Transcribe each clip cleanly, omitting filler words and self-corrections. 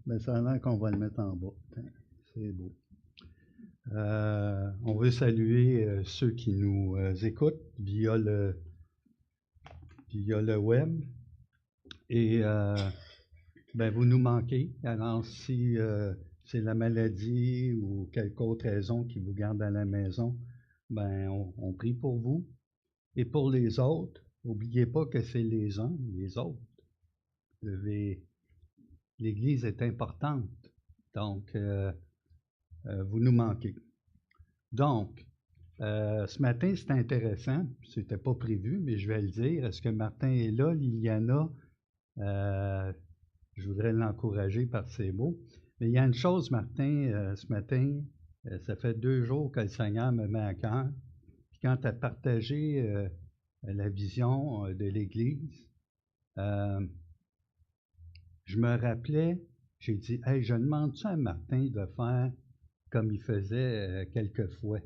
Ben, ça a l'air qu'on va le mettre en bas. C'est beau. On veut saluer ceux qui nous écoutent via le web. Et ben, vous nous manquez. Alors, si c'est la maladie ou quelque autre raison qui vous garde à la maison, ben, on prie pour vous. Et pour les autres, n'oubliez pas que c'est les uns, les autres. L'Église est importante. Donc, vous nous manquez. Donc, ce matin, c'est intéressant. C'était pas prévu, mais je vais le dire. Est-ce que Martin est là? Liliana, je voudrais l'encourager par ces mots. Mais il y a une chose, Martin, ce matin, ça fait 2 jours que le Seigneur me met à cœur. Puis quand tu as partagé la vision de l'Église, je me rappelais, j'ai dit, hey, je demande-tu à Martin de faire comme il faisait quelquefois,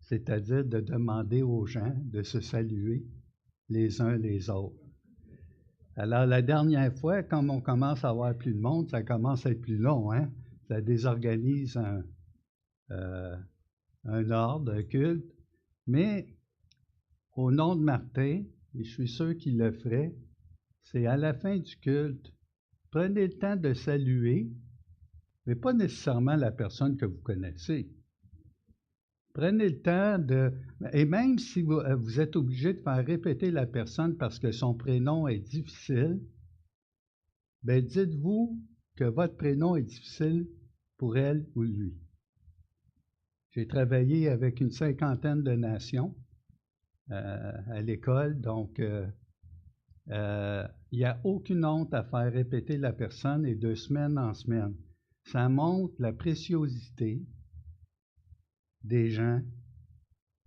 c'est-à-dire de demander aux gens de se saluer les uns les autres. Alors, la dernière fois, comme on commence à avoir plus de monde, ça commence à être plus long, hein? Ça désorganise un ordre, un culte. Mais au nom de Martin, et je suis sûr qu'il le ferait, c'est à la fin du culte, prenez le temps de saluer, mais pas nécessairement la personne que vous connaissez. Prenez le temps de... Et même si vous êtes obligé de faire répéter la personne parce que son prénom est difficile, bien dites-vous que votre prénom est difficile pour elle ou lui. J'ai travaillé avec une 50aine de nations à l'école, donc il n'y a aucune honte à faire répéter la personne et de semaine en semaine. Ça montre la préciosité des gens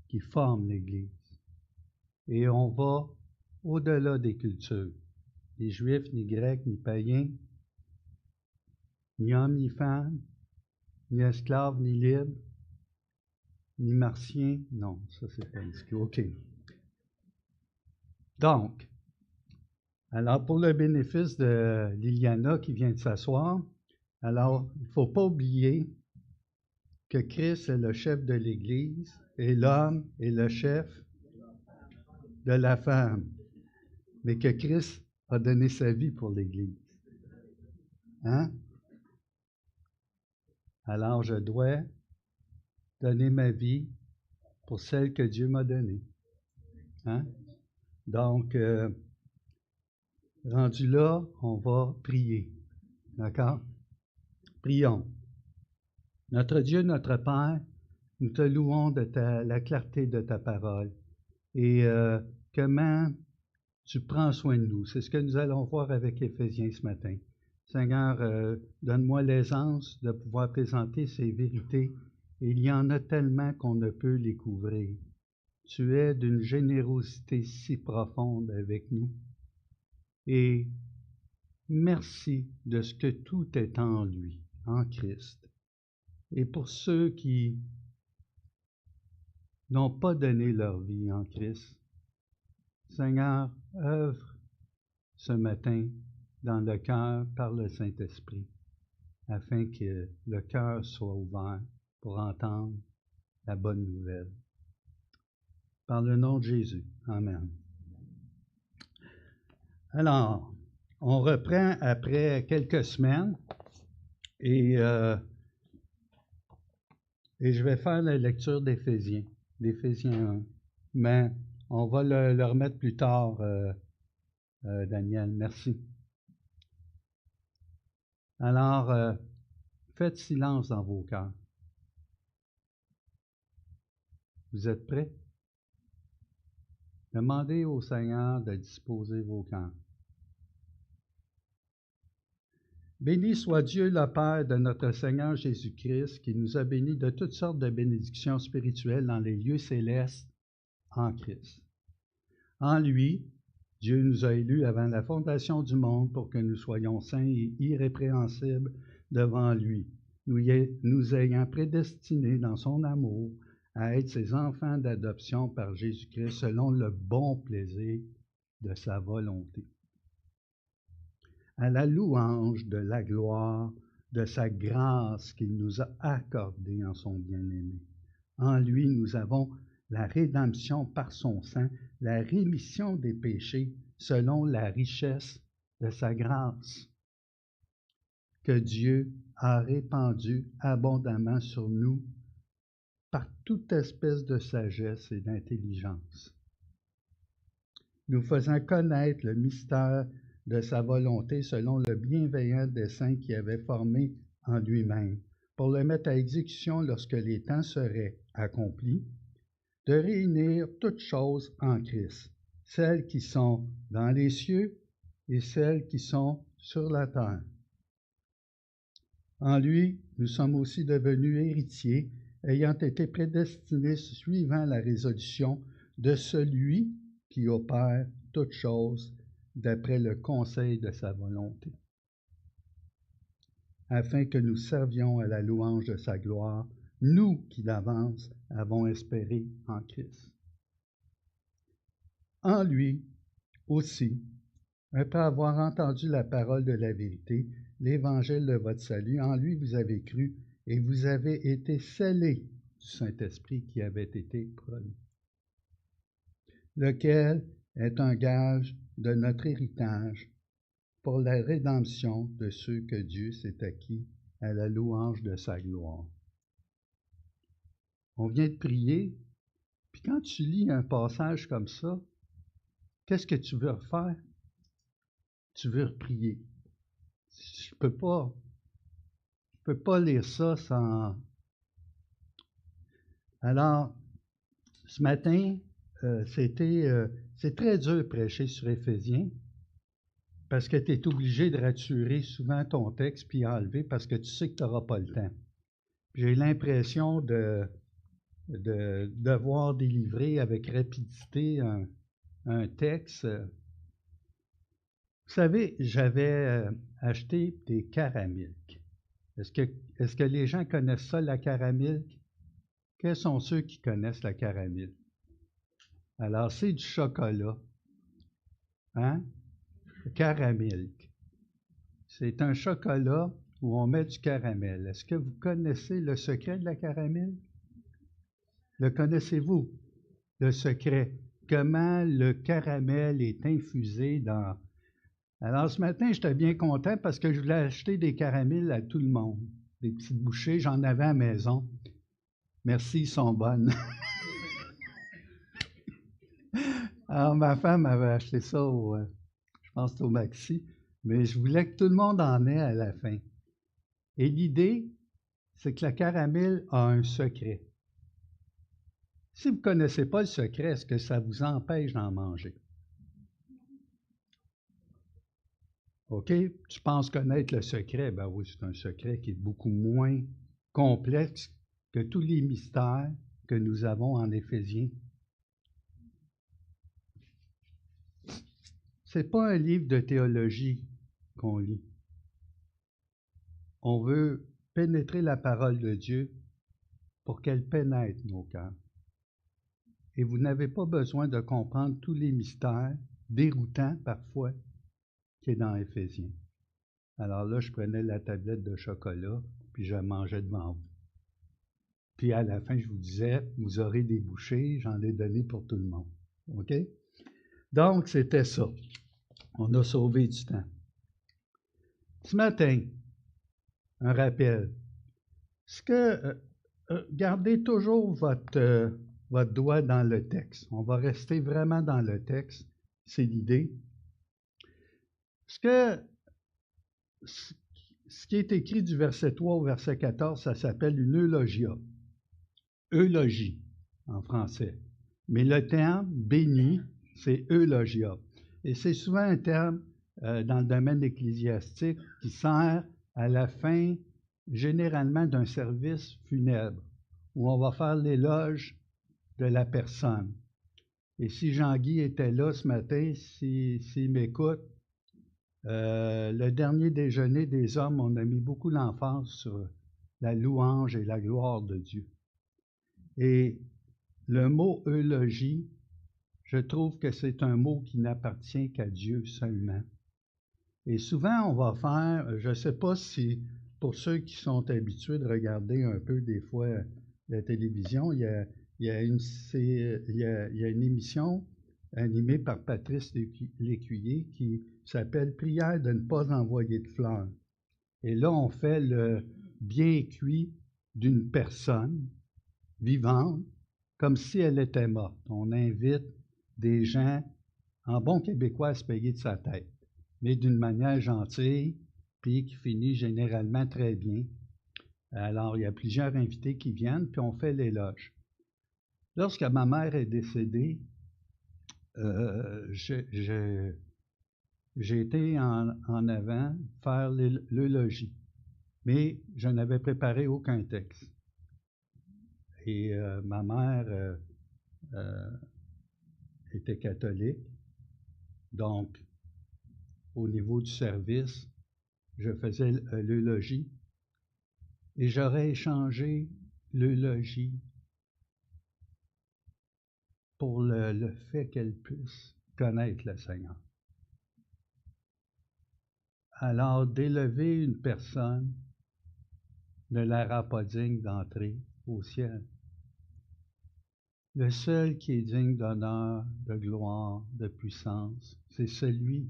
qui forment l'Église. Et on va au-delà des cultures. Ni juifs, ni grecs, ni païens, ni hommes, ni femmes, ni esclaves, ni libres, ni martiens. Non, ça c'est pas indiqué. OK. Donc, alors pour le bénéfice de Liliana qui vient de s'asseoir, alors il ne faut pas oublier que Christ est le chef de l'Église et l'homme est le chef de la femme, mais que Christ a donné sa vie pour l'Église. Hein? Alors je dois donner ma vie pour celle que Dieu m'a donnée. Hein? Donc, rendu là, on va prier. D'accord? Prions. Notre Dieu, notre Père, nous te louons de la clarté de ta parole et comment tu prends soin de nous. C'est ce que nous allons voir avec Éphésiens ce matin. Seigneur, donne-moi l'aisance de pouvoir présenter ces vérités. Il y en a tellement qu'on ne peut les couvrir. Tu es d'une générosité si profonde avec nous. Et merci de ce que tout est en lui, en Christ. Et pour ceux qui n'ont pas donné leur vie en Christ, Seigneur, œuvre ce matin dans le cœur par le Saint-Esprit, afin que le cœur soit ouvert pour entendre la bonne nouvelle. Par le nom de Jésus. Amen. Alors, on reprend après quelques semaines et je vais faire la lecture d'Éphésiens 1. Mais on va le remettre plus tard, Daniel. Merci. Alors, faites silence dans vos cœurs. Vous êtes prêts? Demandez au Seigneur de disposer vos cœurs. Béni soit Dieu le Père de notre Seigneur Jésus-Christ, qui nous a bénis de toutes sortes de bénédictions spirituelles dans les lieux célestes en Christ. En lui, Dieu nous a élus avant la fondation du monde pour que nous soyons saints et irrépréhensibles devant lui, nous ayant prédestinés dans son amour à être ses enfants d'adoption par Jésus-Christ selon le bon plaisir de sa volonté. À la louange de la gloire de sa grâce qu'il nous a accordée en son bien-aimé. En lui, nous avons la rédemption par son sang, la rémission des péchés selon la richesse de sa grâce que Dieu a répandue abondamment sur nous par toute espèce de sagesse et d'intelligence, nous faisant connaître le mystère de sa volonté selon le bienveillant dessein qu'il avait formé en lui-même, pour le mettre à exécution lorsque les temps seraient accomplis, de réunir toutes choses en Christ, celles qui sont dans les cieux et celles qui sont sur la terre. En lui, nous sommes aussi devenus héritiers, ayant été prédestinés suivant la résolution de celui qui opère toutes choses d'après le conseil de sa volonté, afin que nous servions à la louange de sa gloire, nous qui d'avance avons espéré en Christ. En lui aussi, après avoir entendu la parole de la vérité, l'évangile de votre salut, en lui vous avez cru et vous avez été scellés du Saint-Esprit qui avait été promis, lequel est un gage de notre héritage pour la rédemption de ceux que Dieu s'est acquis à la louange de sa gloire. On vient de prier, puis quand tu lis un passage comme ça, qu'est-ce que tu veux refaire? Tu veux reprier. Je peux pas lire ça sans... Alors, ce matin, c'est très dur de prêcher sur Éphésiens parce que tu es obligé de raturer souvent ton texte puis enlever parce que tu sais que tu n'auras pas le temps. J'ai l'impression de devoir délivrer avec rapidité un texte. Vous savez, j'avais acheté des caramilk. Est-ce que les gens connaissent ça, la caramilk? Quels sont ceux qui connaissent la caramilk? Alors, c'est du chocolat. Hein? Caramilk. C'est un chocolat où on met du caramel. Est-ce que vous connaissez le secret de la caramilk? Le connaissez-vous? Le secret. Comment le caramel est infusé dans... Alors, ce matin, j'étais bien content parce que je voulais acheter des caramels à tout le monde. Des petites bouchées, j'en avais à la maison. Merci, ils sont bonnes. Alors, ma femme avait acheté ça je pense que c'est au Maxi, mais je voulais que tout le monde en ait à la fin. Et l'idée, c'est que la caramel a un secret. Si vous ne connaissez pas le secret, est-ce que ça vous empêche d'en manger? OK? Tu penses connaître le secret? Ben oui, c'est un secret qui est beaucoup moins complexe que tous les mystères que nous avons en Éphésiens. Ce n'est pas un livre de théologie qu'on lit. On veut pénétrer la parole de Dieu pour qu'elle pénètre nos cœurs. Et vous n'avez pas besoin de comprendre tous les mystères, déroutants parfois, qui est dans Éphésiens. Alors là, je prenais la tablette de chocolat, puis je mangeais devant vous. Puis à la fin, je vous disais, vous aurez des bouchées, j'en ai donné pour tout le monde. OK? Donc, c'était ça. On a sauvé du temps. Ce matin, un rappel. Gardez toujours votre doigt dans le texte. On va rester vraiment dans le texte. C'est l'idée. Ce qui est écrit du verset 3 au verset 14, ça s'appelle une eulogia. Eulogie, en français. Mais le terme béni, c'est eulogia. Et c'est souvent un terme dans le domaine ecclésiastique qui sert à la fin, généralement, d'un service funèbre, où on va faire l'éloge de la personne. Et si Jean-Guy était là ce matin, s'il m'écoute, le dernier déjeuner des hommes, on a mis beaucoup l'emphase sur la louange et la gloire de Dieu. Et le mot eulogie, je trouve que c'est un mot qui n'appartient qu'à Dieu seulement. Et souvent, on va faire, je ne sais pas si pour ceux qui sont habitués de regarder un peu des fois la télévision, il y a une émission animée par Patrice Lécuyer qui s'appelle Prière de ne pas envoyer de fleurs. Et là, on fait le bien cuit d'une personne vivante comme si elle était morte. On invite des gens, en bon québécois, à se payer de sa tête, mais d'une manière gentille, puis qui finit généralement très bien. Alors, il y a plusieurs invités qui viennent, puis on fait l'éloge. Lorsque ma mère est décédée, j'ai été en avant faire l'eulogie, mais je n'avais préparé aucun texte. Et ma mère était catholique, donc au niveau du service, je faisais l'eulogie et j'aurais échangé l'eulogie pour le fait qu'elle puisse connaître le Seigneur. Alors, d'élever une personne ne la rend pas digne d'entrer au ciel. Le seul qui est digne d'honneur, de gloire, de puissance, c'est celui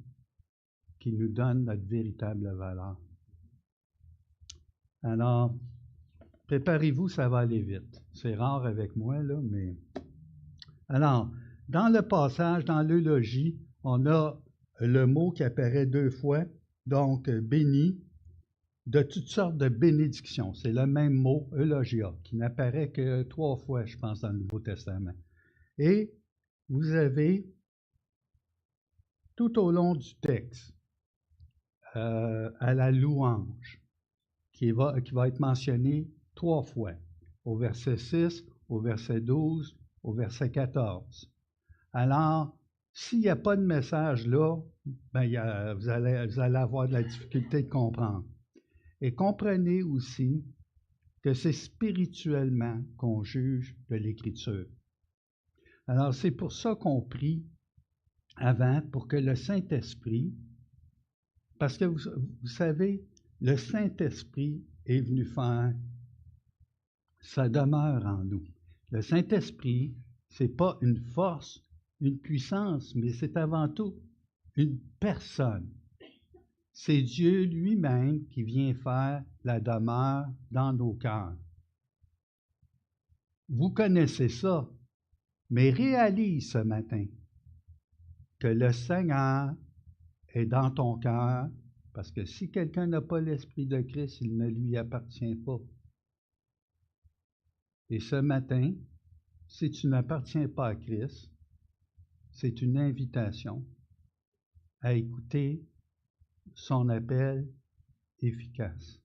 qui nous donne notre véritable valeur. Alors, préparez-vous, ça va aller vite. C'est rare avec moi, là, mais... Alors, dans le passage, dans l'eulogie, on a le mot qui apparaît 2 fois, donc béni, de toutes sortes de bénédictions. C'est le même mot, eulogia, qui n'apparaît que 3 fois, je pense, dans le Nouveau Testament. Et vous avez, tout au long du texte, à la louange, qui va être mentionné 3 fois, au verset 6, au verset 12, au verset 14. Alors, s'il n'y a pas de message là, ben, vous allez avoir de la difficulté de comprendre. Et comprenez aussi que c'est spirituellement qu'on juge de l'Écriture. Alors, c'est pour ça qu'on prie avant, pour que le Saint-Esprit, parce que vous savez, le Saint-Esprit est venu faire sa demeure en nous. Le Saint-Esprit, ce n'est pas une force, une puissance, mais c'est avant tout une personne. C'est Dieu lui-même qui vient faire la demeure dans nos cœurs. Vous connaissez ça, mais réalise ce matin que le Seigneur est dans ton cœur, parce que si quelqu'un n'a pas l'Esprit de Christ, il ne lui appartient pas. Et ce matin, si tu n'appartiens pas à Christ, c'est une invitation à écouter son appel efficace.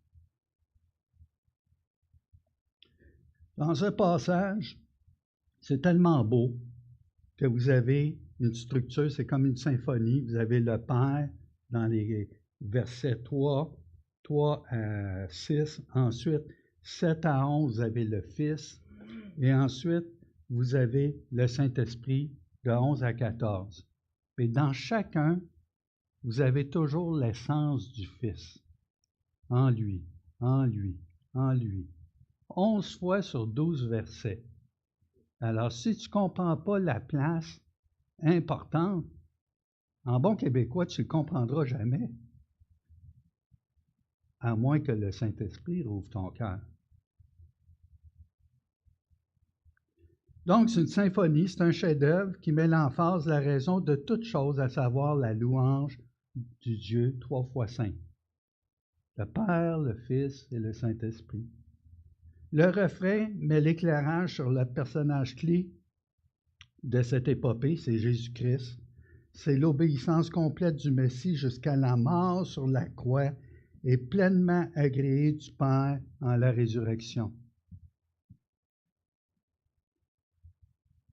Dans ce passage, c'est tellement beau que vous avez une structure, c'est comme une symphonie. Vous avez le Père dans les versets 3 à 6. Ensuite, 7 à 11, vous avez le Fils. Et ensuite, vous avez le Saint-Esprit de 11 à 14. Mais dans chacun, vous avez toujours l'essence du Fils. En lui, en lui, en lui. 11 fois sur 12 versets. Alors, si tu ne comprends pas la place importante, en bon québécois, tu ne le comprendras jamais, à moins que le Saint-Esprit rouvre ton cœur. Donc, c'est une symphonie, c'est un chef-d'œuvre qui met l'emphase, la raison de toute chose, à savoir la louange du Dieu 3 fois saint. Le Père, le Fils et le Saint-Esprit. Le refrain met l'éclairage sur le personnage clé de cette épopée, c'est Jésus-Christ. C'est l'obéissance complète du Messie jusqu'à la mort sur la croix et pleinement agréé du Père en la résurrection.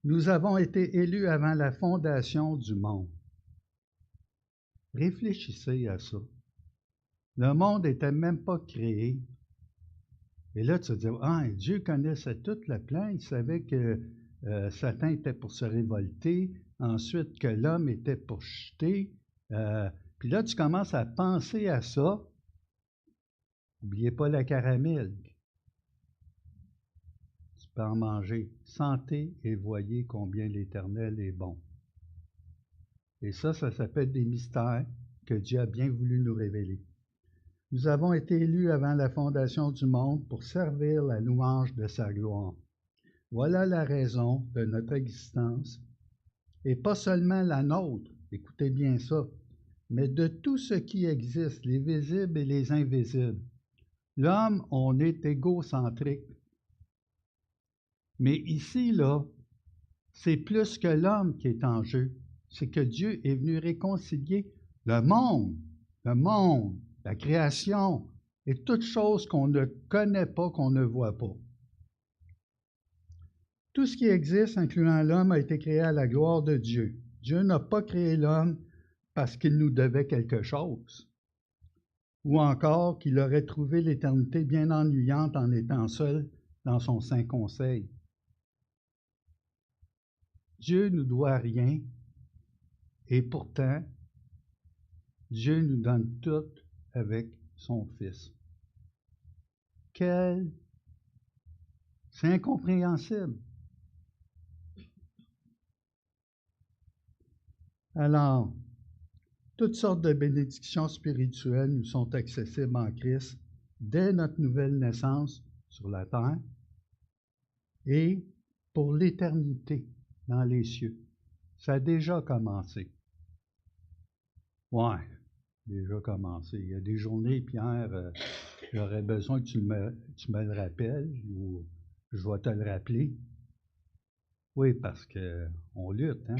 Nous avons été élus avant la fondation du monde. Réfléchissez à ça. Le monde n'était même pas créé. Et là, tu te dis, ah, Dieu connaissait tout le plan, il savait que Satan était pour se révolter, ensuite que l'homme était pour chuter. Puis là, tu commences à penser à ça. N'oubliez pas la caramel. Tu peux en manger. Sentez et voyez combien l'Éternel est bon. Et ça s'appelle des mystères que Dieu a bien voulu nous révéler. Nous avons été élus avant la fondation du monde pour servir la louange de sa gloire. Voilà la raison de notre existence, et pas seulement la nôtre, écoutez bien ça, mais de tout ce qui existe, les visibles et les invisibles. L'homme, on est égocentrique. Mais ici, là, c'est plus que l'homme qui est en jeu. C'est que Dieu est venu réconcilier le monde, la création et toutes choses qu'on ne connaît pas, qu'on ne voit pas. Tout ce qui existe, incluant l'homme, a été créé à la gloire de Dieu. Dieu n'a pas créé l'homme parce qu'il nous devait quelque chose, ou encore qu'il aurait trouvé l'éternité bien ennuyante en étant seul dans son saint conseil. Dieu ne nous doit rien, et pourtant, Dieu nous donne tout avec son Fils. C'est incompréhensible. Alors, toutes sortes de bénédictions spirituelles nous sont accessibles en Christ dès notre nouvelle naissance sur la terre et pour l'éternité dans les cieux. Ça a déjà commencé. Ouais, déjà commencé. Il y a des journées, Pierre, j'aurais besoin que tu me le rappelles ou je vais te le rappeler. Oui, parce qu'on lutte, hein?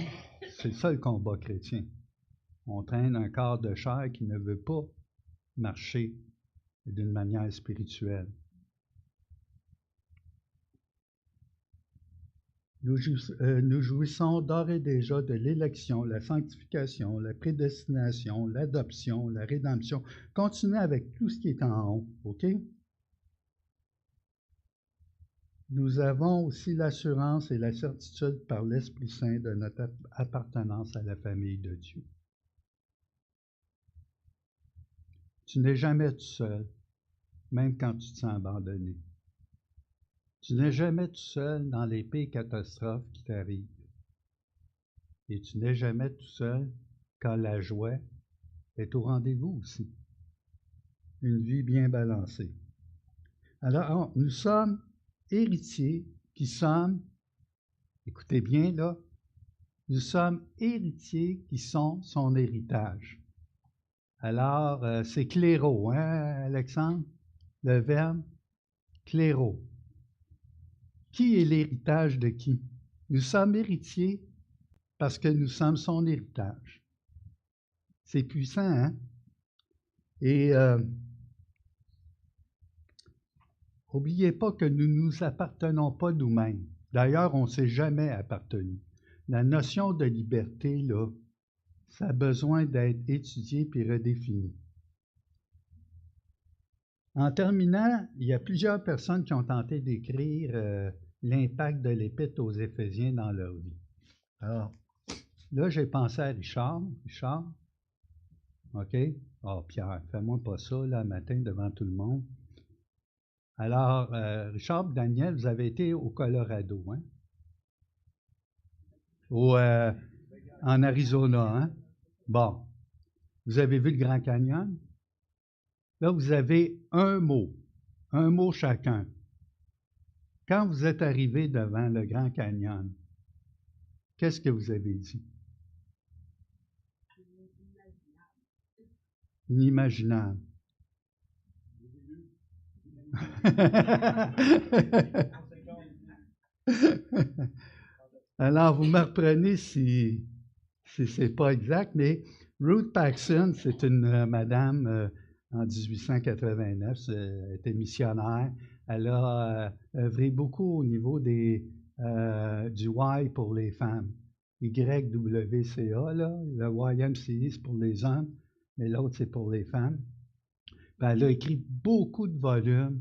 C'est ça le combat chrétien. On traîne un corps de chair qui ne veut pas marcher d'une manière spirituelle. Nous jouissons d'ores et déjà de l'élection, la sanctification, la prédestination, l'adoption, la rédemption. Continuez avec tout ce qui est en haut, OK? Nous avons aussi l'assurance et la certitude par l'Esprit Saint de notre appartenance à la famille de Dieu. Tu n'es jamais tout seul, même quand tu te sens abandonné. Tu n'es jamais tout seul dans les pires catastrophes qui t'arrivent. Et tu n'es jamais tout seul quand la joie est au rendez-vous aussi. Une vie bien balancée. Alors, nous sommes héritiers qui sommes, écoutez bien là, nous sommes héritiers qui sont son héritage. Alors, c'est cléro, hein, Alexandre? Le verbe cléro. Qui est l'héritage de qui? Nous sommes héritiers parce que nous sommes son héritage. C'est puissant, hein? Et n'oubliez pas que nous ne nous appartenons pas nous-mêmes. D'ailleurs, on ne s'est jamais appartenu. La notion de liberté, là, ça a besoin d'être étudié puis redéfini. En terminant, il y a plusieurs personnes qui ont tenté d'écrire l'impact de l'Épître aux Éphésiens dans leur vie. Alors, là, j'ai pensé à Richard. Richard, OK? Oh, Pierre, fais-moi pas ça, là, matin, devant tout le monde. Alors, Richard, Daniel, vous avez été au Colorado, hein? En Arizona, hein? Bon. Vous avez vu le Grand Canyon? Là, vous avez un mot chacun. Quand vous êtes arrivé devant le Grand Canyon, qu'est-ce que vous avez dit? Inimaginable. Alors, vous me reprenez si ce n'est pas exact, mais Ruth Paxson, c'est une madame en 1889, elle était missionnaire. Elle a œuvré beaucoup au niveau du Y pour les femmes. YWCA, là, le YMCA, c'est pour les hommes, mais l'autre, c'est pour les femmes. Ben, elle a écrit beaucoup de volumes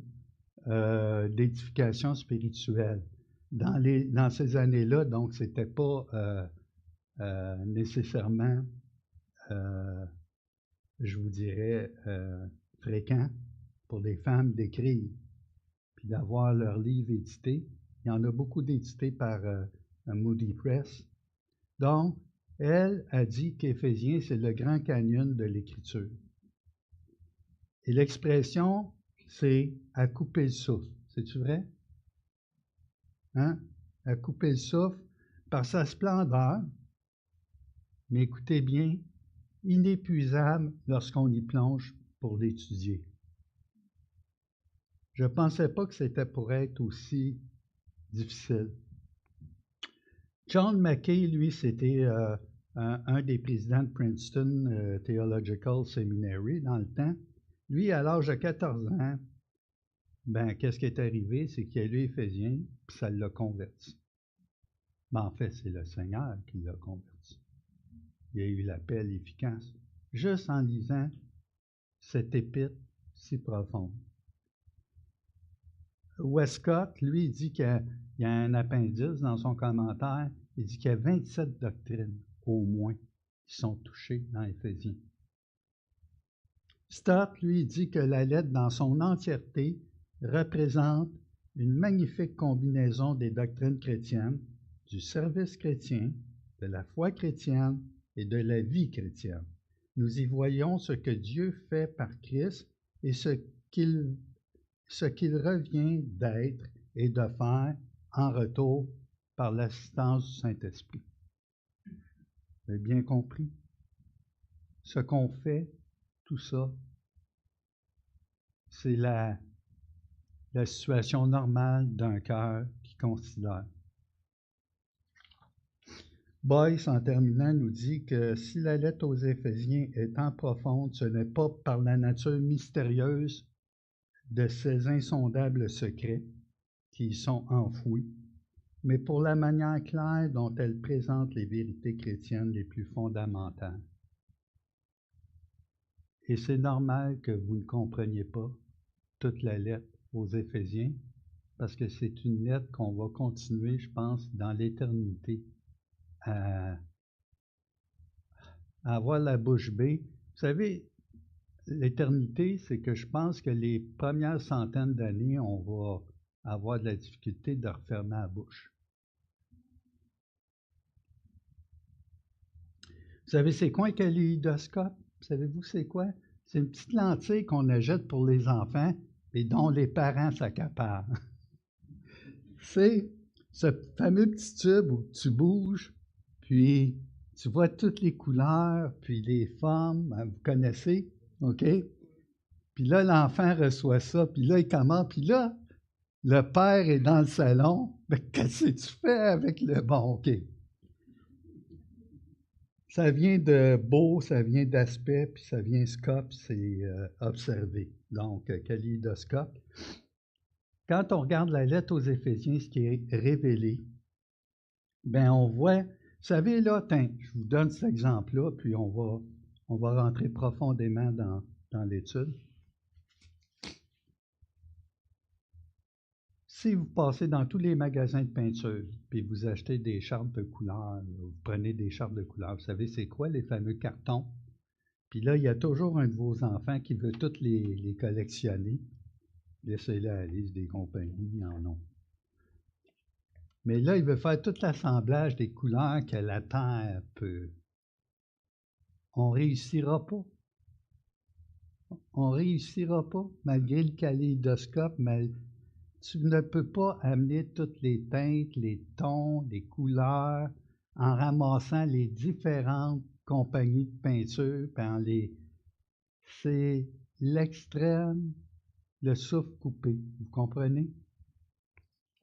d'édification spirituelle. Dans ces années-là, donc, ce n'était pas nécessairement, je vous dirais, fréquent. pour les femmes d'écrire, puis d'avoir leurs livres édités. Il y en a beaucoup d'édités par Moody Press. Donc, elle a dit qu'Éphésiens, c'est le grand canyon de l'Écriture. Et l'expression, c'est « à couper le souffle ». C'est-tu vrai? Hein? À couper le souffle par sa splendeur, mais écoutez bien, inépuisable lorsqu'on y plonge pour l'étudier. Je ne pensais pas que c'était pour être aussi difficile. John Mackay, lui, c'était un des présidents de Princeton Theological Seminary dans le temps. Lui, à l'âge de 14 ans, qu'est-ce qui est arrivé? C'est qu'il a lu Éphésiens, puis ça l'a converti. Mais en fait, c'est le Seigneur qui l'a converti. Il a eu l'appel efficace, juste en lisant cette épître si profonde. Westcott, lui, il dit qu'il y a un appendice dans son commentaire. Il dit qu'il y a 27 doctrines, au moins, qui sont touchées dans Éphésiens. Stott, lui, dit que la lettre, dans son entièreté, représente une magnifique combinaison des doctrines chrétiennes, du service chrétien, de la foi chrétienne et de la vie chrétienne. Nous y voyons ce que Dieu fait par Christ et ce qu'il revient d'être et de faire en retour par l'assistance du Saint-Esprit. Vous avez bien compris? Ce qu'on fait, tout ça, c'est la situation normale d'un cœur qui considère. Boyce, en terminant, nous dit que si la lettre aux Éphésiens est tant profonde, ce n'est pas par la nature mystérieuse de ces insondables secrets qui y sont enfouis, mais pour la manière claire dont elle présente les vérités chrétiennes les plus fondamentales. Et c'est normal que vous ne compreniez pas toute la lettre aux Éphésiens, parce que c'est une lettre qu'on va continuer, je pense, dans l'éternité, à avoir la bouche bée. Vous savez, l'éternité, c'est que je pense que les premières centaines d'années, on va avoir de la difficulté de refermer la bouche. Vous savez, c'est quoi un kaléidoscope? Savez-vous c'est quoi? C'est une petite lentille qu'on achète pour les enfants et dont les parents s'accaparent. C'est ce fameux petit tube où tu bouges, puis tu vois toutes les couleurs, puis les formes, vous connaissez, OK? Puis là, l'enfant reçoit ça, puis là, il commence, puis là, le père est dans le salon. Mais qu'est-ce que tu fais avec le bon? OK. Ça vient de beau, ça vient d'aspect, puis ça vient scope, c'est observer. Donc, kaléidoscope. Quand on regarde la lettre aux Éphésiens, ce qui est révélé, on voit, vous savez, là, je vous donne cet exemple-là, puis on va rentrer profondément dans l'étude. Si vous passez dans tous les magasins de peinture, puis vous achetez des chartes de couleurs, vous prenez des chartes de couleurs, vous savez c'est quoi les fameux cartons? Puis là, il y a toujours un de vos enfants qui veut toutes les collectionner. Laissez-le à la liste des compagnies, ils en ont. Mais là, il veut faire tout l'assemblage des couleurs que la Terre peut. On ne réussira pas. On ne réussira pas, malgré le kaléidoscope, tu ne peux pas amener toutes les teintes, les tons, les couleurs, en ramassant les différentes compagnies de peinture, c'est l'extrême, le souffle coupé, vous comprenez?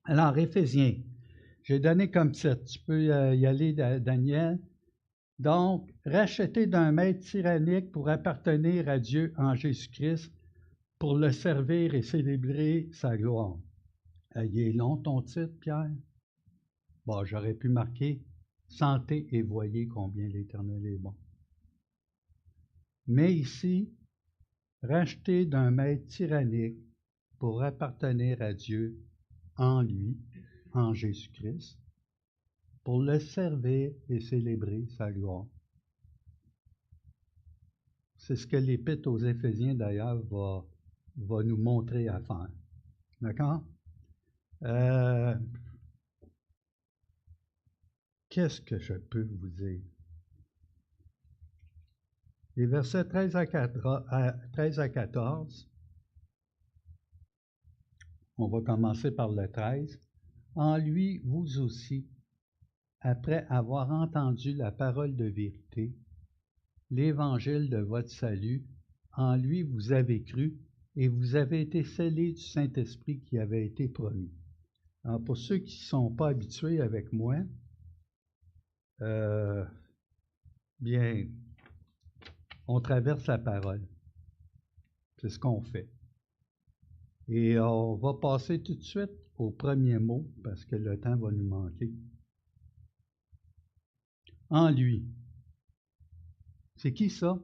Alors, Éphésiens, j'ai donné comme titre, tu peux y aller, Daniel. Donc, racheté d'un maître tyrannique pour appartenir à Dieu en Jésus-Christ, pour le servir et célébrer sa gloire. Il est long ton titre, Pierre? Bon, j'aurais pu marquer « Sentez et voyez combien l'Éternel est bon ». Mais ici, racheté d'un maître tyrannique pour appartenir à Dieu en lui, en Jésus-Christ, pour le servir et célébrer sa gloire. C'est ce que l'Épître aux Éphésiens, d'ailleurs, va va nous montrer à faire. D'accord? Qu'est-ce que je peux vous dire? Les versets 13 à 14, on va commencer par le 13. En lui, vous aussi, après avoir entendu la parole de vérité, l'évangile de votre salut, en lui vous avez cru et vous avez été scellés du Saint-Esprit qui avait été promis. Alors, pour ceux qui ne sont pas habitués avec moi, bien, on traverse la parole. C'est ce qu'on fait. Et on va passer tout de suite au premier mot parce que le temps va nous manquer. En lui. C'est qui ça?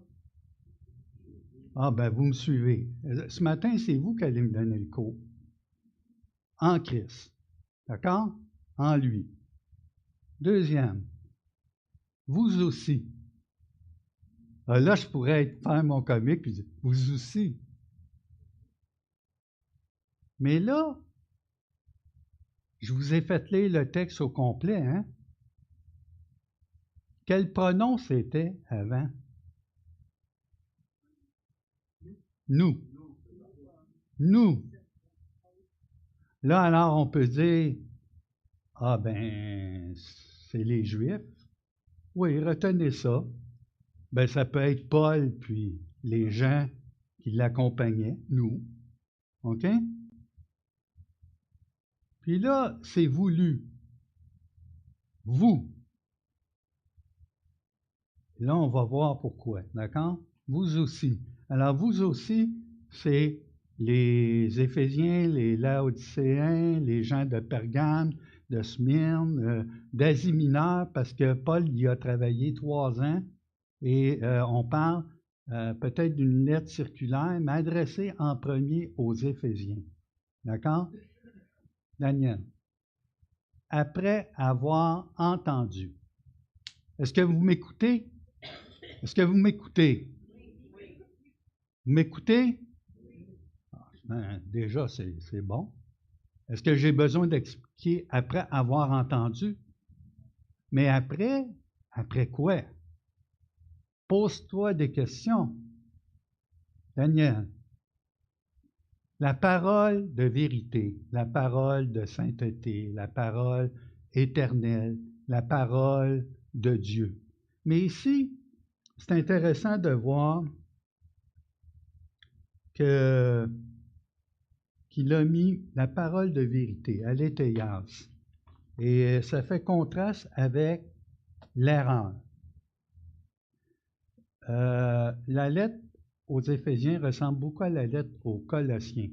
Ah ben, vous me suivez. Ce matin, c'est vous qui allez me donner le cours. En Christ. D'accord? En lui. Deuxième. Vous aussi. Alors là, je pourrais faire mon comique et dire, vous aussi. Mais là, je vous ai fait lire le texte au complet, hein? Quel pronom c'était avant? Nous. Nous. Là, alors, on peut dire, ah ben, c'est les Juifs. Oui, retenez ça. Ben, ça peut être Paul, puis les gens qui l'accompagnaient, nous. OK? Puis là, c'est voulu. Vous. Là, on va voir pourquoi. D'accord? Vous aussi. Alors, vous aussi, c'est les Éphésiens, les Laodicéens, les gens de Pergame, de Smyrne, d'Asie mineure, parce que Paul y a travaillé 3 ans, et on parle peut-être d'une lettre circulaire, mais adressée en premier aux Éphésiens. D'accord? Daniel. Après avoir entendu. Est-ce que vous m'écoutez? Est-ce que vous m'écoutez? Vous m'écoutez? Ben, déjà, c'est bon. Est-ce que j'ai besoin d'expliquer après avoir entendu? Mais après quoi? Pose-toi des questions. Daniel, la parole de vérité, la parole de sainteté, la parole éternelle, la parole de Dieu. Mais ici, c'est intéressant de voir qu'il a mis la parole de vérité, aléthéias. Et ça fait contraste avec l'erreur. La lettre aux Éphésiens ressemble beaucoup à la lettre aux Colossiens.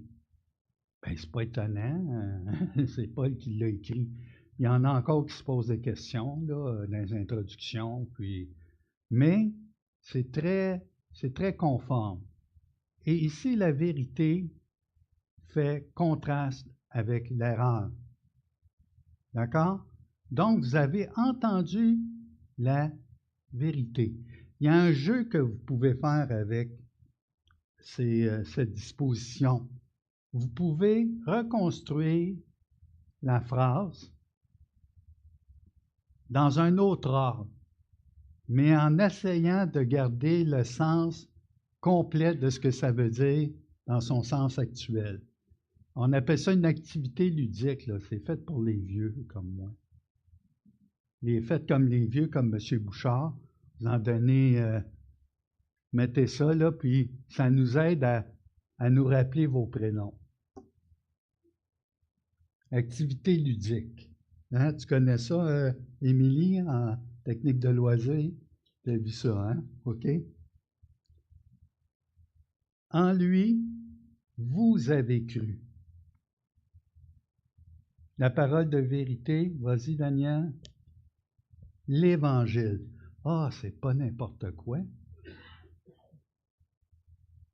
Ben, c'est pas étonnant, c'est Paul qui l'a écrit. Il y en a encore qui se posent des questions là, dans les introductions, mais c'est très conforme. Et ici, la vérité fait contraste avec l'erreur. D'accord? Donc, vous avez entendu la vérité. Il y a un jeu que vous pouvez faire avec cette disposition. Vous pouvez reconstruire la phrase dans un autre ordre, mais en essayant de garder le sens complet de ce que ça veut dire dans son sens actuel. On appelle ça une activité ludique, là. C'est fait pour les vieux comme moi. Faites comme les vieux, comme M. Bouchard. Vous en donnez, mettez ça, là, puis ça nous aide à nous rappeler vos prénoms. Activité ludique. Hein? Tu connais ça, Émilie, en technique de loisir? Tu as vu ça, hein? OK? En lui, vous avez cru. La parole de vérité, vas-y, Daniel. L'Évangile. Ah, c'est pas n'importe quoi.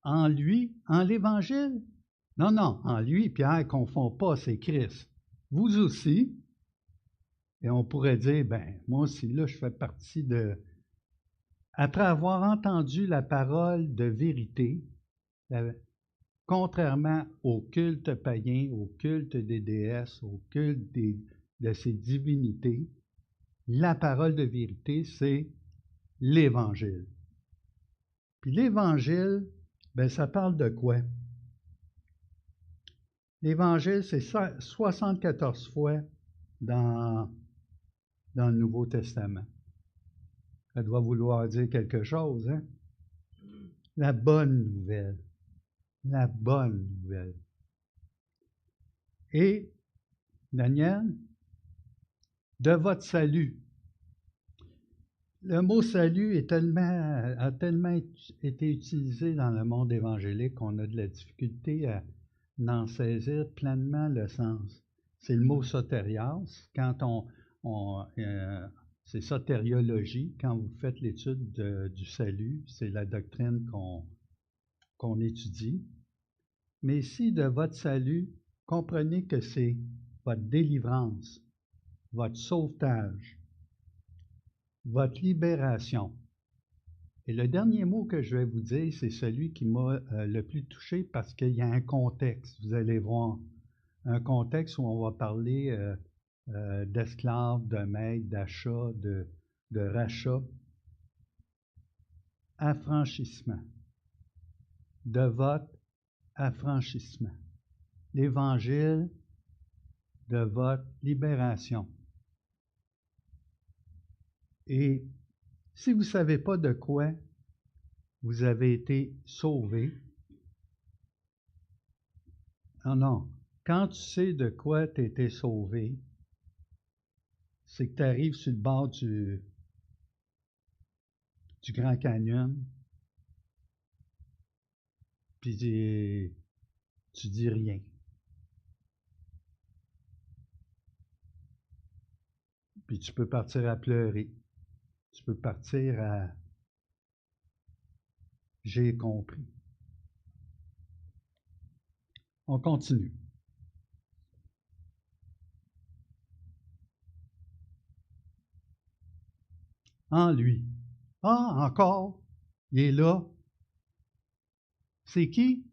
En lui, en l'Évangile? Non, non, en lui, Pierre ne confond pas, c'est Christ. Vous aussi, et on pourrait dire, ben, moi aussi, là, je fais partie de... Après avoir entendu la parole de vérité, contrairement au culte païen, au culte des déesses, au culte de ces divinités, la parole de vérité, c'est l'Évangile. Puis l'Évangile, ben ça parle de quoi? L'Évangile, c'est 74 fois dans le Nouveau Testament. Ça doit vouloir dire quelque chose, hein? La bonne nouvelle. La bonne nouvelle. Et, Daniel, de votre salut. Le mot salut a tellement été utilisé dans le monde évangélique qu'on a de la difficulté à en saisir pleinement le sens. C'est le mot sotérias. Quand c'est sotériologie, quand vous faites l'étude du salut, c'est la doctrine qu'on étudie. Mais ici, de votre salut, comprenez que c'est votre délivrance, votre sauvetage, votre libération. Et le dernier mot que je vais vous dire, c'est celui qui m'a le plus touché parce qu'il y a un contexte, vous allez voir, un contexte où on va parler d'esclaves, de maîtres, d'achat, de rachat. Affranchissement. De votre affranchissement. L'évangile de votre libération. Et si vous ne savez pas de quoi vous avez été sauvé, non, quand tu sais de quoi tu as été sauvé, c'est que tu arrives sur le bord du Grand Canyon, puis tu dis rien. Puis tu peux partir à pleurer. Tu peux partir à « j'ai compris ». On continue. En lui. Ah, encore, il est là. C'est qui?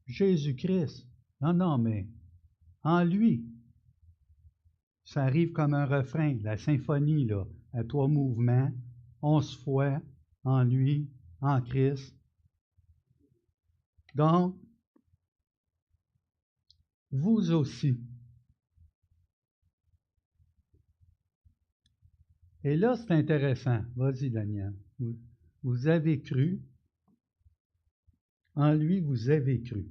Jésus-Christ. Non, mais en lui. Ça arrive comme un refrain, la symphonie, là, à 3 mouvements, 11 fois, en lui, en Christ. Donc, vous aussi. Et là, c'est intéressant. Vas-y, Daniel. Vous avez cru. En lui, vous avez cru.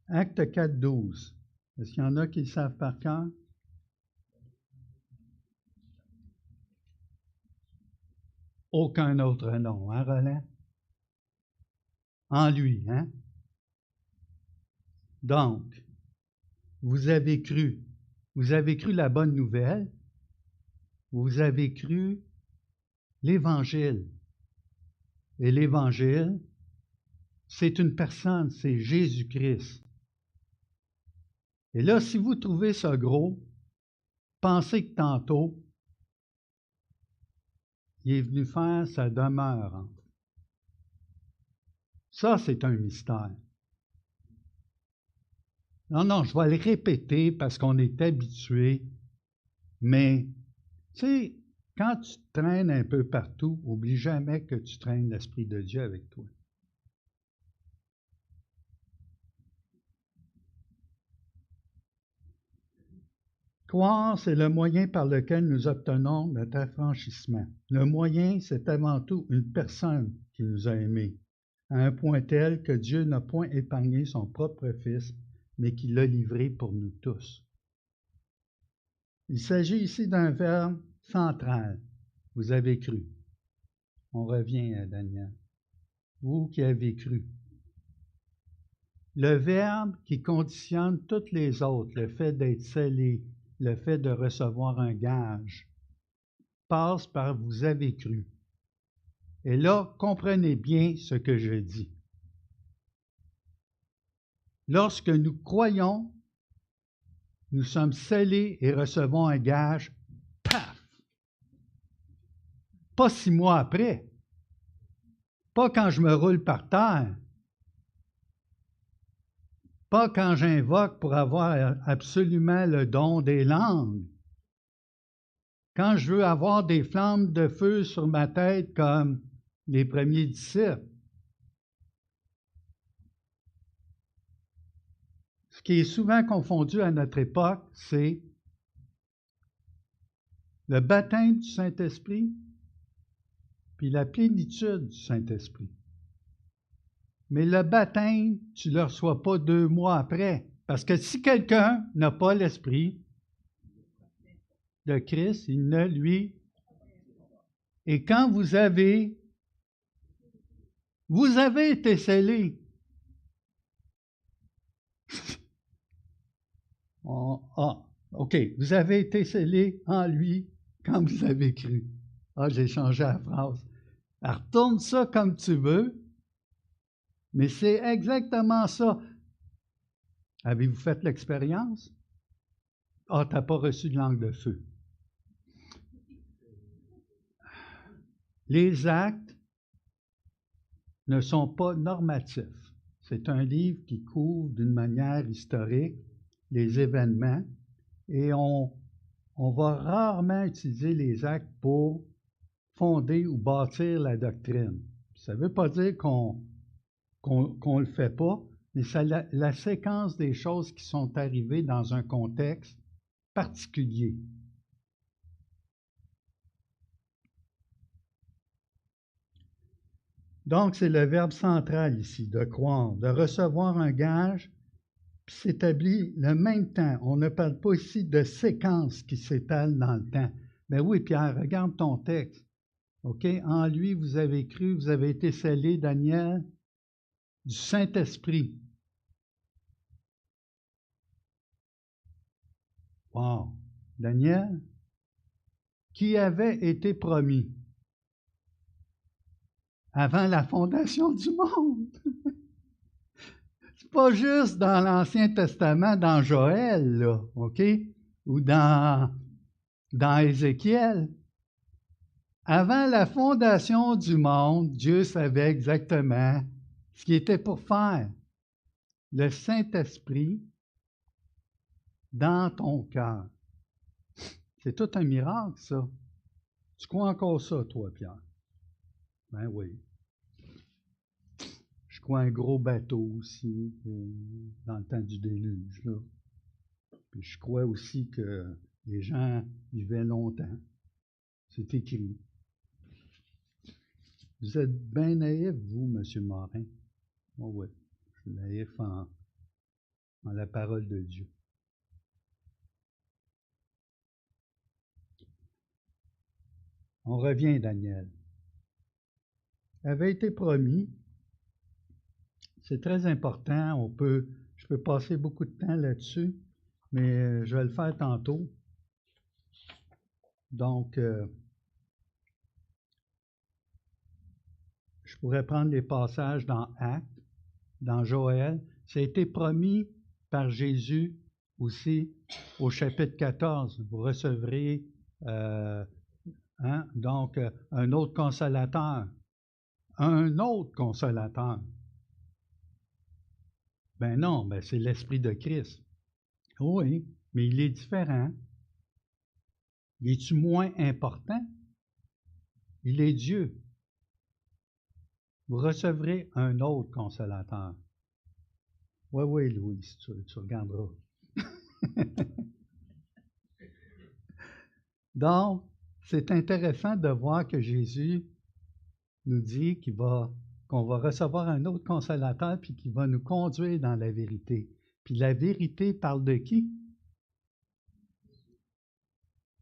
Acte 4, 12. Est-ce qu'il y en a qui le savent par cœur? Aucun autre nom, hein, Roland? En lui, hein? Donc, vous avez cru. Vous avez cru la bonne nouvelle. Vous avez cru l'Évangile. Et l'Évangile, c'est une personne, c'est Jésus-Christ. Et là, si vous trouvez ça gros, pensez que tantôt, il est venu faire sa demeure. Ça, c'est un mystère. Non, je vais le répéter parce qu'on est habitué, mais, tu sais, quand tu traînes un peu partout, oublie jamais que tu traînes l'Esprit de Dieu avec toi. Croire, c'est le moyen par lequel nous obtenons notre affranchissement. Le moyen, c'est avant tout une personne qui nous a aimés, à un point tel que Dieu n'a point épargné son propre Fils, mais qui l'a livré pour nous tous. Il s'agit ici d'un verbe central. Vous avez cru. On revient à Daniel. Vous qui avez cru. Le verbe qui conditionne toutes les autres, le fait d'être scellé, le fait de recevoir un gage, passe par vous avez cru. Et là, comprenez bien ce que je dis. Lorsque nous croyons, nous sommes scellés et recevons un gage, paf! Pas 6 mois après. Pas quand je me roule par terre. Pas quand j'invoque pour avoir absolument le don des langues. Quand je veux avoir des flammes de feu sur ma tête comme les premiers disciples. Ce qui est souvent confondu à notre époque, c'est le baptême du Saint-Esprit puis la plénitude du Saint-Esprit. Mais le baptême, tu ne le reçois pas 2 mois après. Parce que si quelqu'un n'a pas l'Esprit de Christ, il ne lui... Et quand vous avez été scellés. OK, vous avez été scellés en lui quand vous avez cru. J'ai changé la phrase. Alors, retourne ça comme tu veux, mais c'est exactement ça. Avez-vous fait l'expérience? Tu n'as pas reçu de langue de feu. Les actes ne sont pas normatifs. C'est un livre qui couvre d'une manière historique les événements et on va rarement utiliser les actes pour fonder ou bâtir la doctrine. Ça ne veut pas dire qu'on ne le fait pas, mais c'est la séquence des choses qui sont arrivées dans un contexte particulier. Donc, c'est le verbe central ici, de croire, de recevoir un gage, puis s'établit le même temps. On ne parle pas ici de séquence qui s'étale dans le temps. Mais oui, Pierre, regarde ton texte. OK? En lui, vous avez cru, vous avez été scellés, Daniel, du Saint-Esprit. Wow! Daniel, qui avait été promis avant la fondation du monde. C'est pas juste dans l'Ancien Testament, dans Joël, là, OK? Ou dans Ézéchiel. Avant la fondation du monde, Dieu savait exactement ce qu'il était pour faire. Le Saint-Esprit dans ton cœur. C'est tout un miracle, ça. Tu crois encore ça, toi, Pierre? Ben oui. Je crois un gros bateau aussi, dans le temps du déluge, là. Puis je crois aussi que les gens vivaient longtemps. C'est écrit. Vous êtes bien naïf, vous, M. Morin. Oh oui, je suis naïf en la parole de Dieu. On revient, Daniel. Avait été promis. C'est très important. Je peux passer beaucoup de temps là-dessus, mais je vais le faire tantôt. Donc, je pourrais prendre les passages dans Actes, dans Joël. Ça a été promis par Jésus aussi au chapitre 14. Vous recevrez donc un autre consolateur. Un autre consolateur. Ben non, c'est l'Esprit de Christ. Oui, mais il est différent. Il est-tu moins important? Il est Dieu. Vous recevrez un autre consolateur. Oui, Louis, tu regarderas. Donc, c'est intéressant de voir que Jésus nous dit qu'on va recevoir un autre consolateur puis qui va nous conduire dans la vérité. Puis la vérité parle de qui?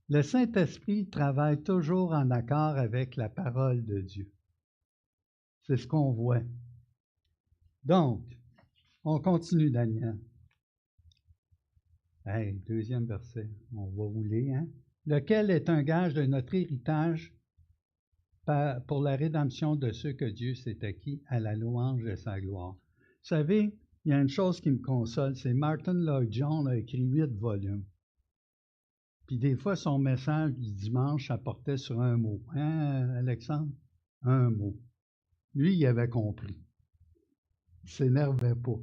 Le Saint-Esprit travaille toujours en accord avec la parole de Dieu. C'est ce qu'on voit. Donc, on continue, Daniel. Hey, 2e verset. On va rouler, hein? Lequel est un gage de notre héritage pour la rédemption de ceux que Dieu s'est acquis à la louange de sa gloire. Vous savez, il y a une chose qui me console, c'est Martin Lloyd-Jones a écrit 8 volumes. Puis des fois, son message du dimanche, ça portait sur un mot. Hein, Alexandre? Un mot. Lui, il avait compris. Il ne s'énervait pas.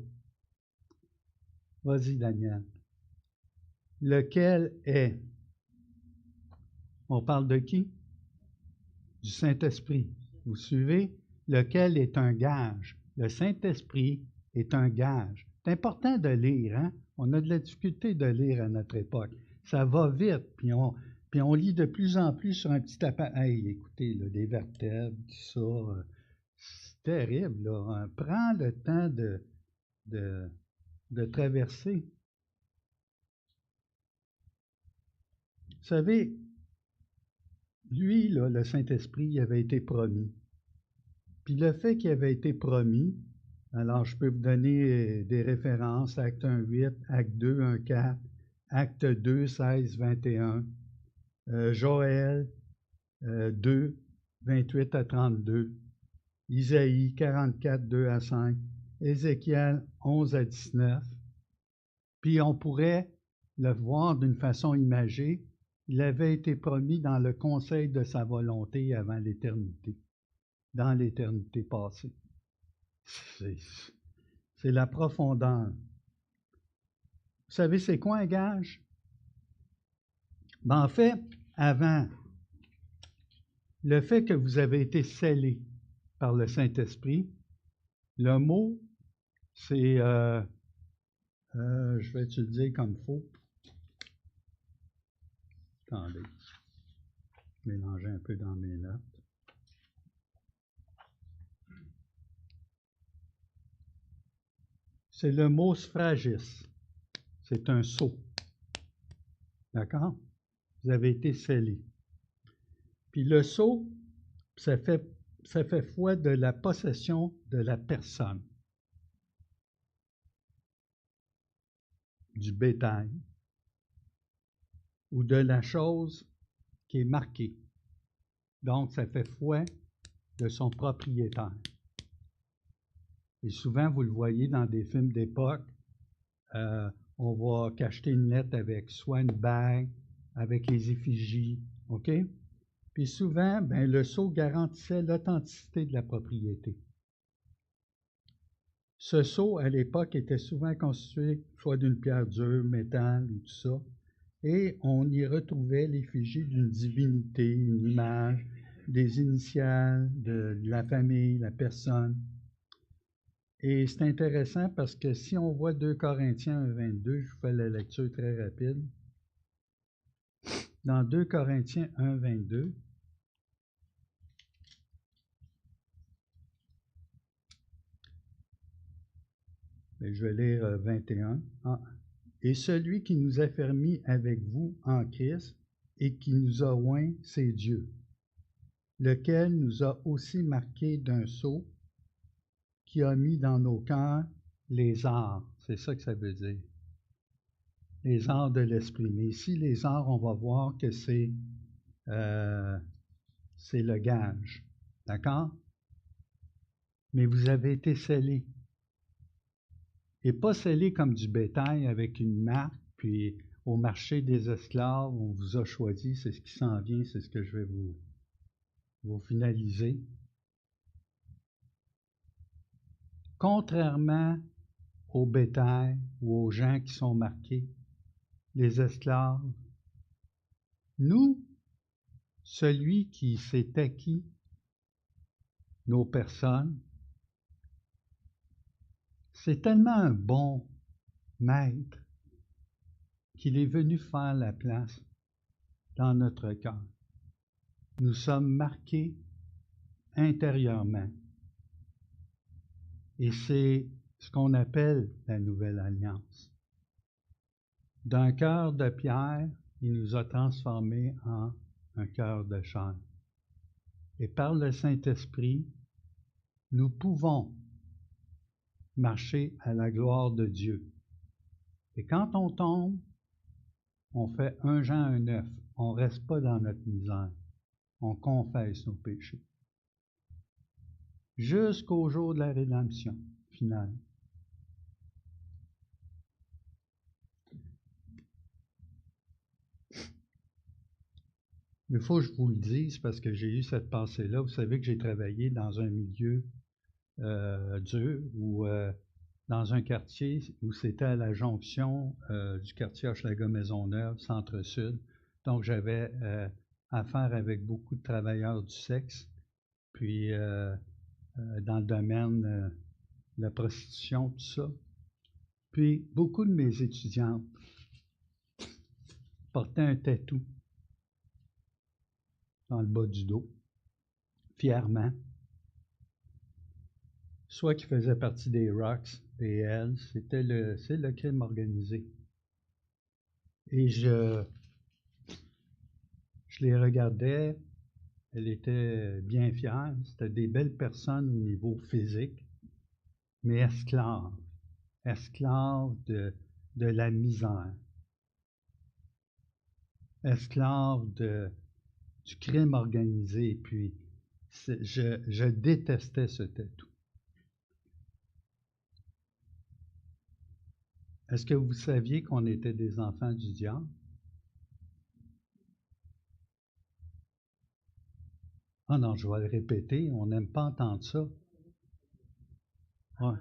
Vas-y, Daniel. Lequel est? On parle de qui? Du Saint-Esprit. Vous suivez? Lequel est un gage. Le Saint-Esprit est un gage. C'est important de lire, hein? On a de la difficulté de lire à notre époque. Ça va vite, puis on lit de plus en plus sur un petit appareil. Hey, écoutez, là, des vertèbres, tout ça, c'est terrible, là. Prends le temps de traverser. Vous savez, lui, là, le Saint-Esprit, il avait été promis. Puis le fait qu'il avait été promis, alors je peux vous donner des références, Acte 1:8, Acte 2:1:4, Acte 2:16-21, Joël 2:28-32, Isaïe 44:2-5, Ézéchiel 11-19. Puis on pourrait le voir d'une façon imagée, il avait été promis dans le conseil de sa volonté avant l'éternité, dans l'éternité passée. C'est la profondeur. Vous savez, c'est quoi un gage? Ben, en fait, avant, le fait que vous avez été scellé par le Saint-Esprit, le mot, c'est, je vais te le dire comme il faut. Attendez, mélanger un peu dans mes notes. C'est le mot sphragis. C'est un sceau. D'accord? Vous avez été scellé. Puis le sceau, ça fait foi de la possession de la personne, du bétail ou de la chose qui est marquée. Donc, ça fait foi de son propriétaire. Et souvent, vous le voyez dans des films d'époque, on va cacheter une lettre avec soit une bague, avec les effigies, OK? Puis souvent, ben, le sceau garantissait l'authenticité de la propriété. Ce sceau, à l'époque, était souvent constitué soit d'une pierre dure, métal ou tout ça, et on y retrouvait l'effigie d'une divinité, une image, des initiales de la famille, la personne. Et c'est intéressant parce que si on voit 2 Corinthiens 1:22, je vous fais la lecture très rapide. Dans 2 Corinthiens 1:22, je vais lire 21. Et celui qui nous a fermis avec vous en Christ et qui nous a oints, c'est Dieu, lequel nous a aussi marqués d'un sceau, qui a mis dans nos cœurs les arts. C'est ça que ça veut dire. Les arts de l'esprit. Mais ici, les arts, on va voir que c'est le gage. D'accord? Mais vous avez été scellés. Et pas scellés comme du bétail avec une marque, puis au marché des esclaves, on vous a choisi, c'est ce qui s'en vient, c'est ce que je vais vous finaliser. Contrairement au bétail ou aux gens qui sont marqués, les esclaves, nous, celui qui s'est acquis nos personnes, c'est tellement un bon maître qu'il est venu faire la place dans notre cœur. Nous sommes marqués intérieurement. Et c'est ce qu'on appelle la nouvelle alliance. D'un cœur de pierre, il nous a transformés en un cœur de chair. Et par le Saint-Esprit, nous pouvons marcher à la gloire de Dieu. Et quand on tombe, on fait 1 Jean 1:9. On ne reste pas dans notre misère. On confesse nos péchés. Jusqu'au jour de la rédemption finale. Il faut que je vous le dise parce que j'ai eu cette pensée-là. Vous savez que j'ai travaillé dans un milieu dur ou dans un quartier où c'était à la jonction du quartier Hochelaga-Maisonneuve, centre-sud. Donc, j'avais affaire avec beaucoup de travailleurs du sexe, puis dans le domaine de la prostitution, tout ça. Puis, beaucoup de mes étudiantes portaient un tatou dans le bas du dos, fièrement. Soit qui faisaient partie des Rocks, des Hells, c'est le crime organisé. Et je les regardais, elles étaient bien fières, c'était des belles personnes au niveau physique, mais esclaves de la misère, esclaves du crime organisé, puis je détestais ce tatou. Est-ce que vous saviez qu'on était des enfants du diable? Ah non, je vais le répéter, on n'aime pas entendre ça. Ouais,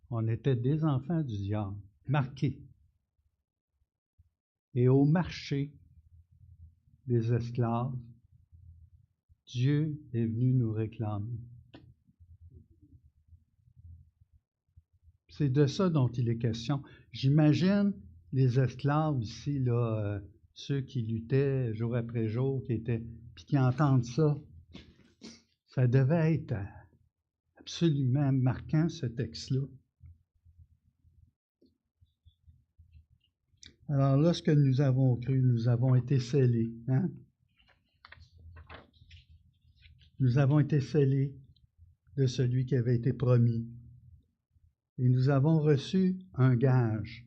on était des enfants du diable, marqués. Et au marché des esclaves, Dieu est venu nous réclamer. C'est de ça dont il est question. J'imagine les esclaves ici, là, ceux qui luttaient jour après jour, puis qui entendent ça. Ça devait être absolument marquant, ce texte-là. Alors, lorsque nous avons cru, nous avons été scellés. Hein? Nous avons été scellés de celui qui avait été promis. Et nous avons reçu un gage,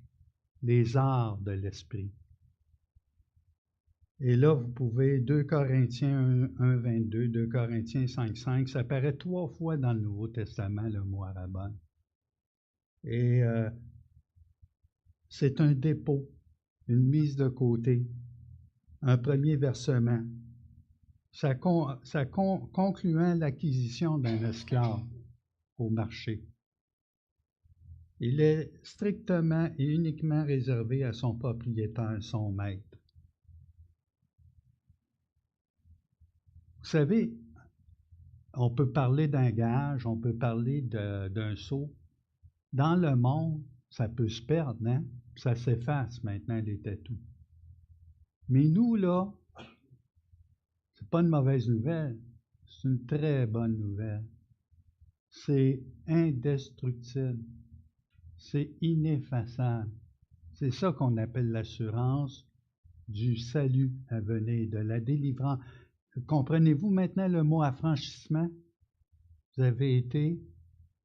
les arts de l'Esprit. Et là, vous pouvez, 2 Corinthiens 1, 22, 2 Corinthiens 5, 5, ça apparaît 3 fois dans le Nouveau Testament, le mot arabon. Et c'est un dépôt, une mise de côté, un premier versement, concluant l'acquisition d'un esclave au marché. Il est strictement et uniquement réservé à son propriétaire, son maître. Vous savez, on peut parler d'un gage, on peut parler d'un sceau. Dans le monde, ça peut se perdre, hein? Ça s'efface maintenant, les tatous. Mais nous, là, c'est pas une mauvaise nouvelle, c'est une très bonne nouvelle. C'est indestructible, c'est ineffaçable. C'est ça qu'on appelle l'assurance du salut à venir, de la délivrance. Comprenez-vous maintenant le mot affranchissement? Vous avez été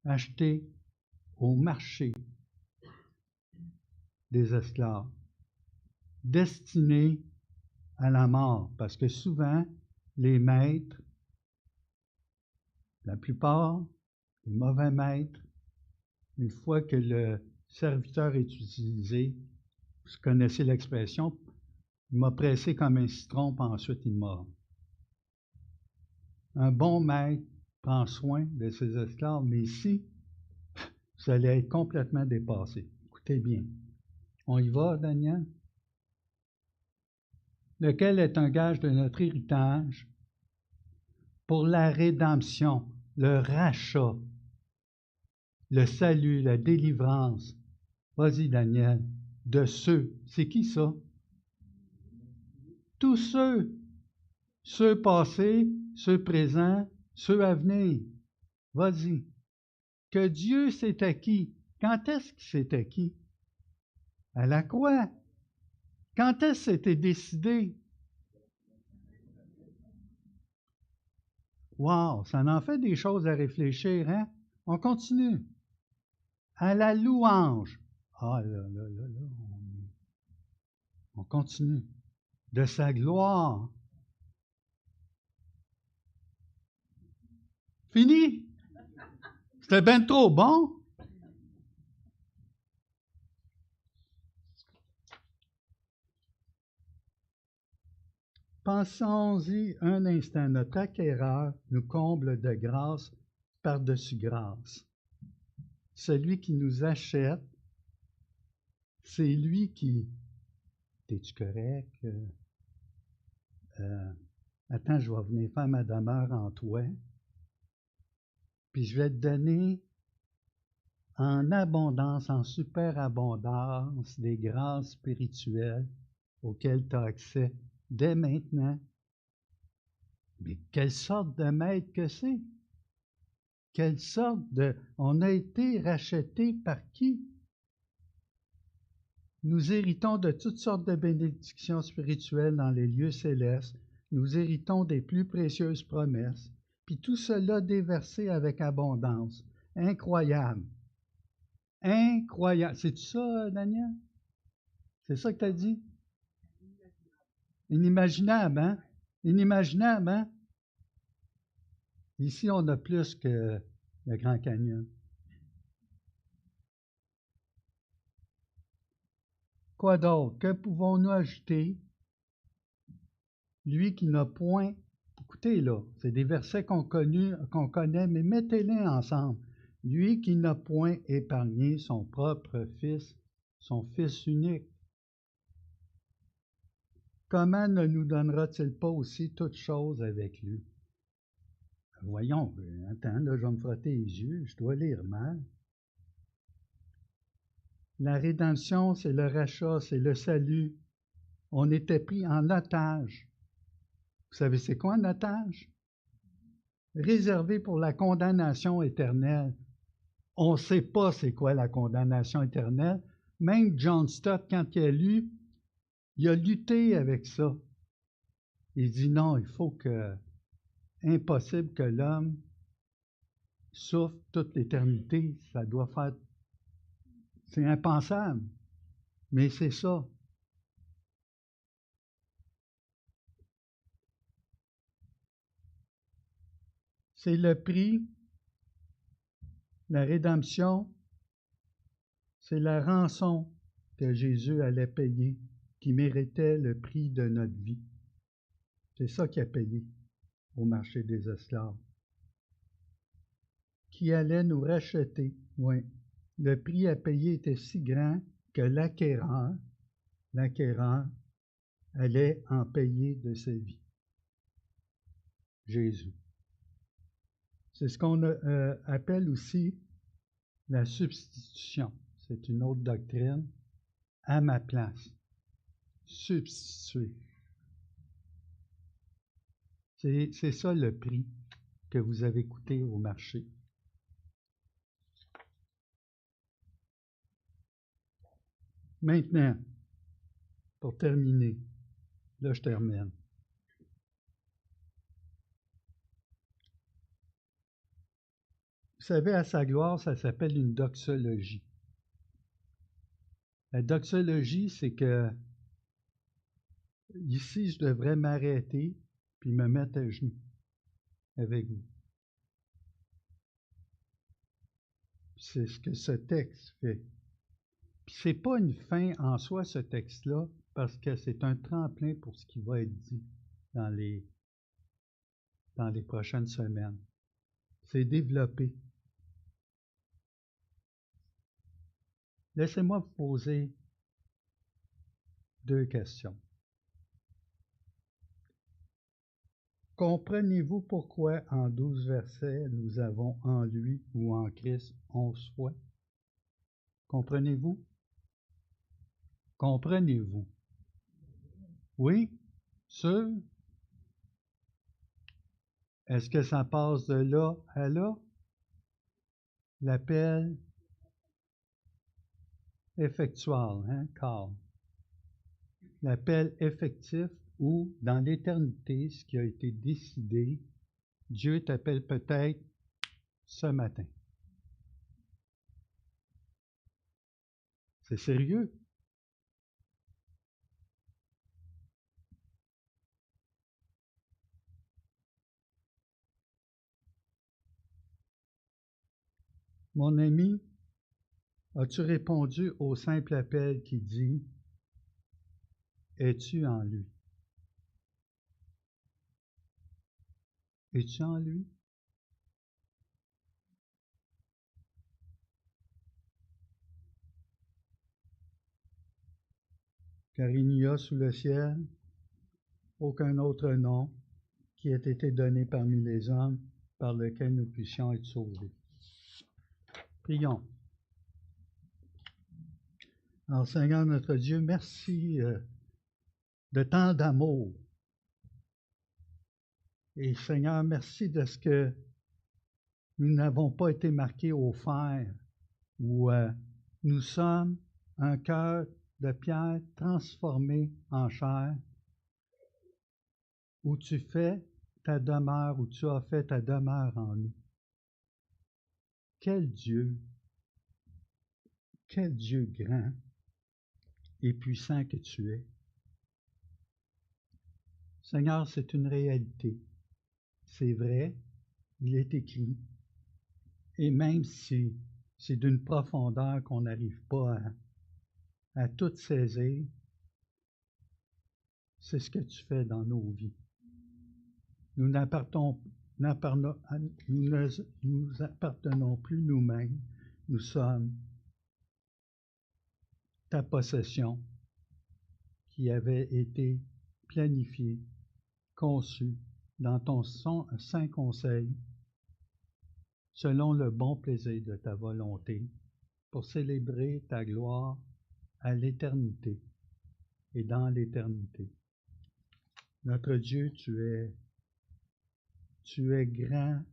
acheté au marché des esclaves, destinés à la mort, parce que souvent, les maîtres, la plupart, les mauvais maîtres, une fois que le serviteur est utilisé, vous connaissez l'expression, il m'a pressé comme un citron, puis ensuite il mord. Un bon maître prend soin de ses esclaves, mais ici, vous allez être complètement dépassé. Écoutez bien. On y va, Daniel? Lequel est un gage de notre héritage pour la rédemption, le rachat, le salut, la délivrance. Vas-y, Daniel. De ceux. C'est qui ça? Tous ceux passés, ceux présents, ceux à venir. Vas-y. Que Dieu s'est acquis. Quand est-ce qu'il s'est acquis? À la croix. Quand est-ce que c'était décidé? Wow, ça en fait des choses à réfléchir, hein? On continue. À la louange. Ah là, on continue. De sa gloire. Fini? C'était bien trop bon. Pensons-y un instant. Notre acquéreur nous comble de grâce par-dessus grâce. celui qui nous achète, c'est lui qui... T'es-tu correct? Attends, je vais venir faire ma demeure en toi. Puis je vais te donner en abondance, en superabondance, des grâces spirituelles auxquelles tu as accès dès maintenant. Mais quelle sorte de maître que c'est? Quelle sorte de... On a été racheté par qui? Nous héritons de toutes sortes de bénédictions spirituelles dans les lieux célestes. Nous héritons des plus précieuses promesses. Puis tout cela déversé avec abondance. Incroyable. Incroyable. C'est ça, Daniel? C'est ça que tu as dit? Inimaginable, hein? Inimaginable, hein? Ici, on a plus que le Grand Canyon. Quoi d'autre? Que pouvons-nous ajouter? Lui qui n'a point... Écoutez, là, c'est des versets qu'on connaît, mais mettez-les ensemble. Lui qui n'a point épargné son propre Fils, son Fils unique. Comment ne nous donnera-t-il pas aussi toutes choses avec lui? Voyons, attends, là, je vais me frotter les yeux, je dois lire mal. La rédemption, c'est le rachat, c'est le salut. On était pris en otage. Vous savez, c'est quoi un otage? Réservé pour la condamnation éternelle. On ne sait pas c'est quoi la condamnation éternelle. Même John Stott, quand il a lu, il a lutté avec ça. Il dit non, il faut que... Impossible que l'homme souffre toute l'éternité. Ça doit faire... C'est impensable. Mais c'est ça. C'est le prix, la rédemption, c'est la rançon que Jésus allait payer, qui méritait le prix de notre vie. C'est ça qu'il a payé au marché des esclaves. Qui allait nous racheter, oui. Le prix à payer était si grand que l'acquéreur allait en payer de sa vie. Jésus. C'est ce qu'on appelle aussi la substitution. C'est une autre doctrine. À ma place. Substituer. C'est ça le prix que vous avez coûté au marché. Maintenant, pour terminer, là je termine. Vous savez, à sa gloire, ça s'appelle une doxologie. La doxologie, c'est que ici, je devrais m'arrêter puis me mettre à genoux avec vous. C'est ce que ce texte fait. Puis c'est pas une fin en soi, ce texte-là, parce que c'est un tremplin pour ce qui va être dit dans les prochaines semaines. C'est développé. Laissez-moi vous poser 2 questions. Comprenez-vous pourquoi en 12 versets nous avons en lui ou en Christ 11 fois? Comprenez-vous? Comprenez-vous? Oui? Sûr? Est-ce que ça passe de là à là? L'appel effectual, hein, Carl? L'appel effectif ou dans l'éternité, ce qui a été décidé, Dieu t'appelle peut-être ce matin. C'est sérieux? Mon ami, as-tu répondu au simple appel qui dit « Es-tu en lui? » Es-tu en lui? car il n'y a sous le ciel aucun autre nom qui ait été donné parmi les hommes par lequel nous puissions être sauvés. Prions. Alors, Seigneur notre Dieu, merci de tant d'amour. Et Seigneur, merci de ce que nous n'avons pas été marqués au fer, où nous sommes un cœur de pierre transformé en chair, où tu fais ta demeure, où tu as fait ta demeure en nous. Quel Dieu grand et puissant que tu es. Seigneur, c'est une réalité. C'est vrai, il est écrit. Et même si c'est d'une profondeur qu'on n'arrive pas à tout saisir, c'est ce que tu fais dans nos vies. Nous n'appartenons plus nous-mêmes, nous sommes ta possession qui avait été planifiée, conçue dans ton saint conseil, selon le bon plaisir de ta volonté, pour célébrer ta gloire à l'éternité et dans l'éternité. Notre Dieu, tu es grand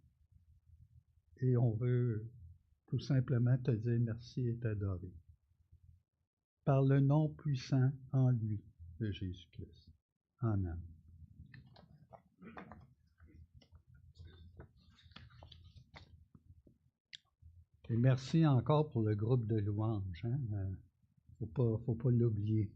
et on veut tout simplement te dire merci et t'adorer. Par le nom puissant en lui de Jésus-Christ. Amen. Et merci encore pour le groupe de louanges. Faut pas l'oublier.